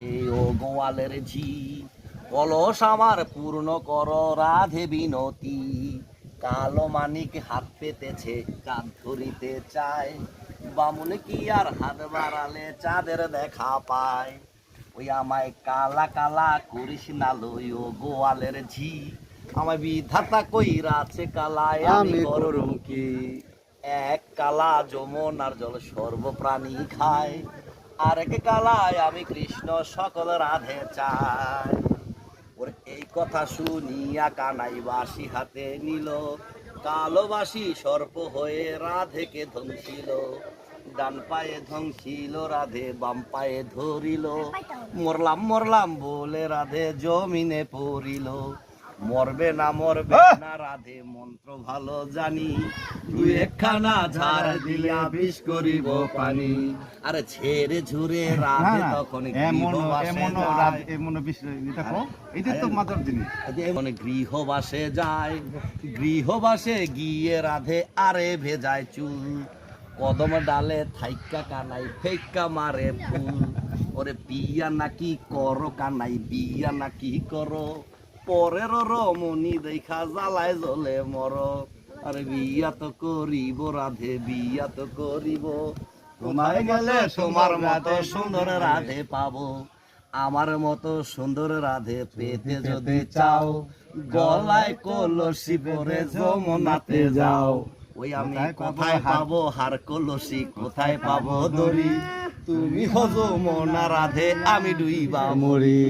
এই ও গোয়ালের ঝি কলস আমার পূর্ণ কর রাধে বিনতি। কালো মানিক হাত পেতেছে চাঁদ ধরিতে চায়, বামুন কি আর হাত বাড়ালে চাঁদের দেখা পায়। ওই আমায় কালা কালা করিস না লই ও গোয়ালের ঝি, আমায় বিধাতা কইরাছে কালায় আমি করব কি। এক কালা যমুনার জল সর্বপ্রাণী খায়, আরেক কালায় আমি কৃষ্ণ সকল রাধে চাই। ওর এই কথা শুনিয়া কানাই বাঁশি হাতে নিল, কালো বাঁশি সর্প হয়ে রাধেকে ধ্বংসিল। ডান পায়ে ধ্বংসিল রাধে, বাম পায়ে ধরিল, মরলাম মরলাম বলে রাধে জমিনে পড়িল। মরবে না রাধে মন্ত্র ভালো জানি, তুই একখানা ঝাড় দিয়া বিষ করিব পানি। আরে ছেড়ে ঝুরে রাধে তখন গৃহবাসে যায়, গৃহবাসে গিয়ে রাধে আরে ভেজায় চুল। কদম ডালে থাইকা কানাই ফেক্কা মারে ফুল। ওরে বিয়া নাকি করো কানাই, বিয়া নাকি করো, পরের রমণী দেখা জ্বালায় জ্বলে মর। আরে বিয়া তো করিব রাধে, বিয়া তো করিব, তোমায় গেলে তোমার মতো সুন্দর রাধে পাবো। আমার মতো সুন্দর রাধে পেতে যদি চাও, গলায় কলসি পরে যমুনাতে যাও। ওই আমি কোথায় পাবো হার কলসি, কোথায় পাবো দড়ি, তুমি হো যমুনা রাধে আমি ডুইবা মরি।